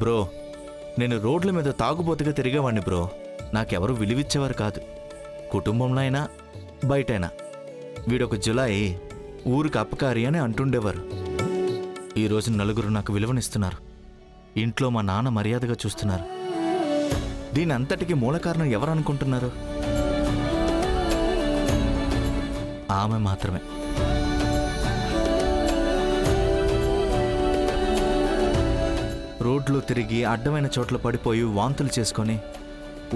Bro, నేను రోడ్ల మీద తాగుబోతుగా తిరిగేవాడిని బ్రో. నాకెవరూ విలువిచ్చేవారు కాదు, కుటుంబంలో అయినా బయటైనా. వీడొక జులాయి, ఊరికి అపకారి అని అంటుండేవారు. ఈరోజు నలుగురు నాకు విలువనిస్తున్నారు. ఇంట్లో మా నాన్న మర్యాదగా చూస్తున్నారు. దీని అంతటికీ మూల కారణం ఎవరనుకుంటున్నారు? ఆమె మాత్రమే. రోడ్లు తిరిగి అడ్డమైన చోట్ల పడిపోయి వాంతులు చేసుకొని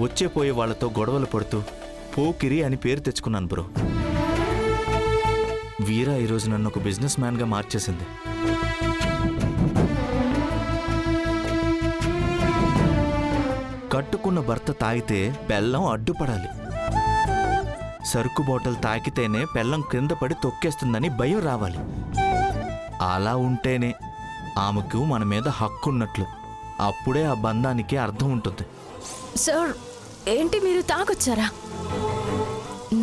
వచ్చేపోయే వాళ్లతో గొడవలు పడుతూ పోకిరి అని పేరు తెచ్చుకున్నాను బ్రో. వీరా ఈరోజు నన్ను ఒక బిజినెస్ మ్యాన్గా మార్చేసింది. కట్టుకున్న భర్త తాగితే పెళ్ళం అడ్డుపడాలి. సరుకు బాటిల్ తాకితేనే పెళ్ళం క్రింద పడి తొక్కేస్తుందని భయం రావాలి. అలా ఉంటేనే ఆమెకు మన మీద హక్కున్నట్లు. అప్పుడే ఆ బంధానికి అర్థం ఉంటుంది. సార్, ఏంటి మీరు తాగొచ్చారా?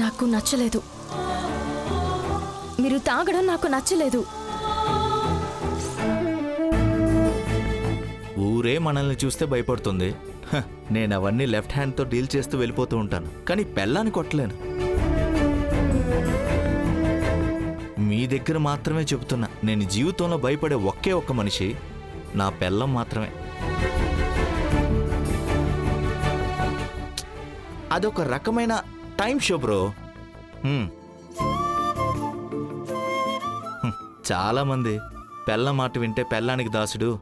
నాకు నచ్చలేదు. మీరు తాగడం నాకు నచ్చలేదు. ఊరే మనల్ని చూస్తే భయపడుతుంది. నేను అవన్నీ లెఫ్ట్ హ్యాండ్తో డీల్ చేస్తూ వెళ్ళిపోతూ ఉంటాను, కానీ పెళ్ళాన్ని కొట్టలేను. మీ దగ్గర మాత్రమే చెబుతున్నా, నేను జీవితంలో భయపడే ఒకే ఒక్క మనిషి నా పెళ్ళం మాత్రమే. అదొక రకమైన టైం షో బ్రో. చాలామంది పెళ్ళం మాట వింటే పెళ్ళానికి దాసుడు,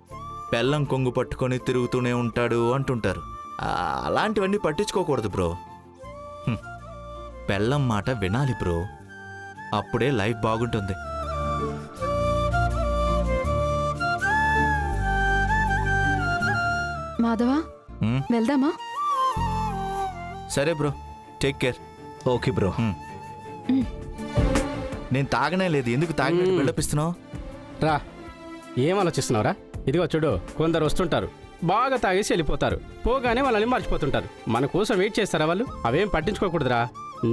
పెళ్ళం కొంగు పట్టుకొని తిరుగుతూనే ఉంటాడు అంటుంటారు. అలాంటివన్నీ పట్టించుకోకూడదు బ్రో. పెళ్ళం మాట వినాలి బ్రో, అప్పుడే లైఫ్ బాగుంటుంది. మాధవా, వెళ్దామా? సరే bro, take care. Okay bro. నేను తాగనే లేదు, ఎందుకు తాగినట్టు వెళ్ళపిస్తున్నావు? రా, ఏం ఆలోచిస్తున్నావురా? ఇదిగో చూడు, కొందరు వస్తుంటారు, బాగా తాగేసి వెళ్ళిపోతారు. పోగానే వాళ్ళని మర్చిపోతుంటారు. మన కోసం వెయిట్ చేస్తారా వాళ్ళు? అవేం పట్టించుకోకూడదురా.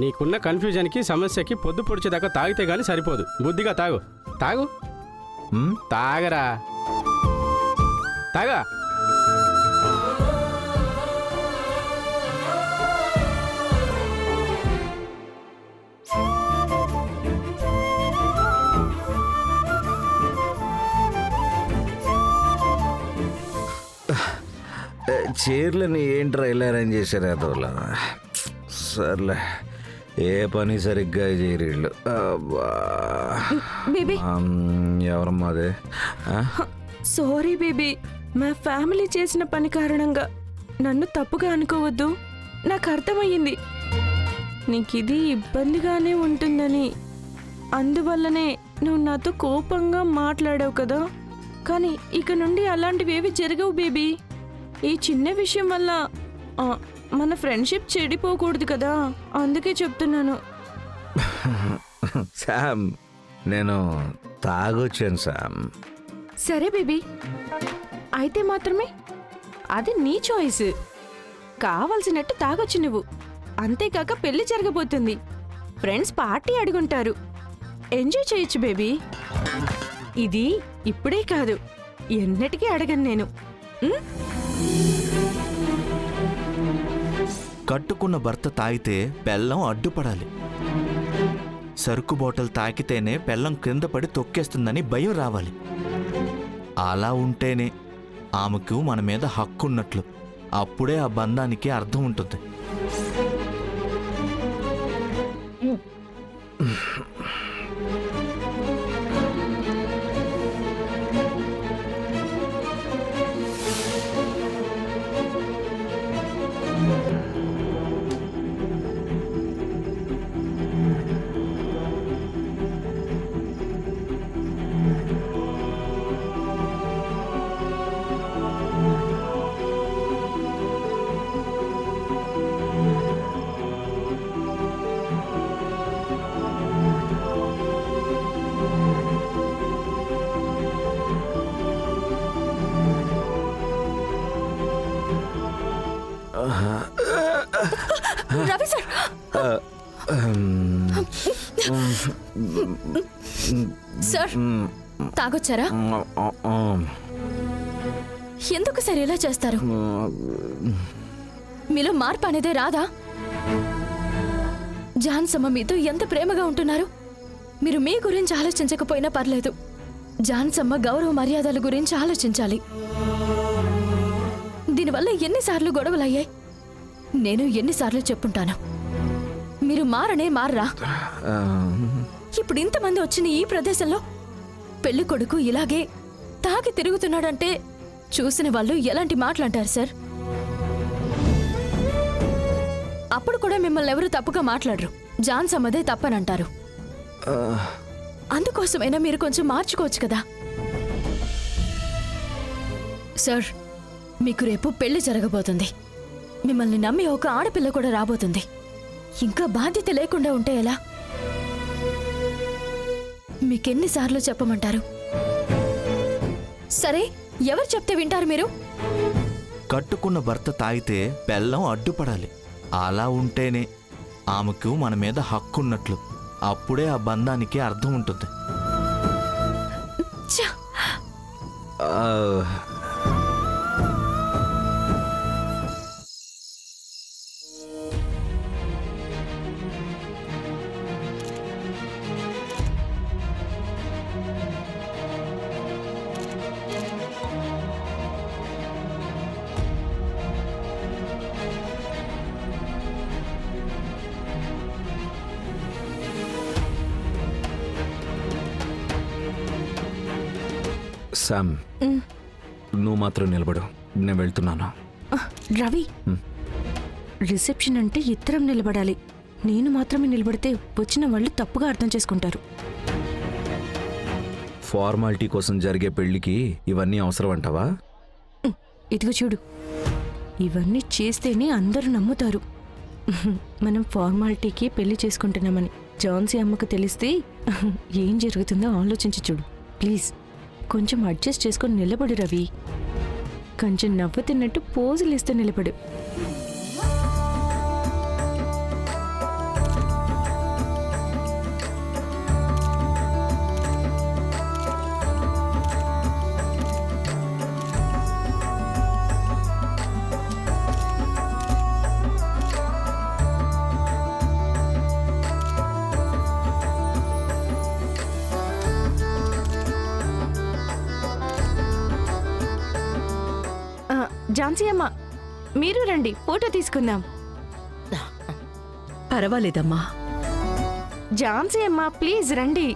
నీకున్న కన్ఫ్యూజన్కి, సమస్యకి పొద్దు పొడిచేదాకా తాగితే గానీ సరిపోదు. బుద్ధిగా తాగు. తాగు, తాగరా, తాగా. చీరలని ఏంట్రా ఇలా అరేంజ్ చేశారు అదోలా? సర్లే, ఏ పని సరిగ్గా చేయరు. ఎవరమ్మా అదే? సారీ బేబీ, మా ఫ్యామిలీ చేసిన పని కారణంగా నన్ను తప్పుగా అనుకోవద్దు. నాకు అర్థమయ్యింది నీకు ఇది ఇబ్బందిగానే ఉంటుందని. అందువల్లనే నువ్వు నాతో కోపంగా మాట్లాడావు కదా. కానీ ఇక నుండి అలాంటివేవి జరగవు బేబీ. ఈ చిన్న విషయం వల్ల మన ఫ్రెండ్షిప్ చెడిపోకూడదు కదా, అందుకే చెప్తున్నాను. శామ్, నేను తాగొచ్చాను శామ్. సరే బేబీ, అయితే మాత్రమే అది నీ చాయిస్. కావలసినట్టు తాగొచ్చు నువ్వు. అంతేకాక పెళ్లి జరగబోతుంది, ఫ్రెండ్స్ పార్టీ అడుగుంటారు, ఎంజాయ్ చేయొచ్చు బేబీ. ఇది ఇప్పుడే కాదు, ఎన్నటికీ అడగను నేను. కట్టుకున్న భర్త తాగితే పెళ్ళం అడ్డుపడాలి. సరుకు బాటిల్ తాకితేనే పెళ్ళం క్రింద పడి తొక్కేస్తుందని భయం రావాలి. అలా ఉంటేనే ఆమెకు మన మీద హక్కున్నట్లు. అప్పుడే ఆ బంధానికి అర్థం ఉంటుంది. రవి సార్, సార్ తాగొచ్చారా? ఎందుకు సార్ ఇలా చేస్తారు? మీలో మార్పు అనేదే రాదా? జాన్సమ్మ మీతో ఎంత ప్రేమగా ఉంటున్నారు. మీరు మీ గురించి ఆలోచించకపోయినా పర్లేదు, జాన్సమ్మ గౌరవ మర్యాదల గురించి ఆలోచించాలి. దీనివల్ల ఎన్నిసార్లు గొడవలయ్యాయి. నేను ఎన్నిసార్లు చెప్పుంటాను, మీరు మారరా? ఇప్పుడు ఇంతమంది వచ్చిన ఈ ప్రదేశంలో పెళ్లి కొడుకు ఇలాగే తాగి తిరుగుతున్నాడంటే చూసిన వాళ్ళు ఎలాంటి మాటలంటారు సార్? అప్పుడు కూడా మిమ్మల్ని ఎవరు తప్పుగా మాట్లాడరు, జాన్సమ్మదే తప్పనంటారు. అందుకోసమైనా మీరు కొంచెం మార్చుకోవచ్చు కదా సార్. మీకు రేపు పెళ్లి జరగబోతుంది. మిమ్మల్ని నమ్మి ఒక ఆడపిల్ల కూడా రాబోతుంది. ఇంకా బాధ్యత లేకుండా ఉంటే ఎలా? మీకెన్నిసార్లు చెప్పమంటారు? సరే, ఎవరు చెప్తే వింటారు మీరు? కట్టుకున్న భర్త తాగితే బెల్లం అడ్డుపడాలి. అలా ఉంటేనే ఆమెకు మన మీద హక్కున్నట్లు. అప్పుడే ఆ బంధానికి అర్థం ఉంటుంది. ఛ! శామ్, నువ్వు మాత్రం నిలబడు, నేను వెళ్తున్నాను. రవి, రిసెప్షన్ అంటే ఇద్దరం నిలబడాలి. నేను మాత్రమే నిలబడితే వచ్చిన వాళ్ళు తప్పుగా అర్థం చేసుకుంటారు. ఫార్మాలిటీ కోసం జరిగే పెళ్లికి ఇవన్నీ అవసరం అంటావా? ఇదిగో చూడు, ఇవన్నీ చేస్తేనే అందరూ నమ్ముతారు మనం ఫార్మాలిటీకి పెళ్లి చేసుకుంటున్నామని. ఝాన్సీ అమ్మకు తెలిస్తే ఏం జరుగుతుందో ఆలోచించి చూడు. ప్లీజ్ కొంచెం అడ్జస్ట్ చేసుకొని నిలబడు రవి. కొంచెం నవ్వుతున్నట్టు పోజులు ఇస్తూ నిలబడు. ఝాన్సీ అమ్మ, మీరు రండి, ఫోటో తీసుకుందాం. పర్వాలేదమ్మా. ఝాన్సీ అమ్మ, ప్లీజ్ రండి.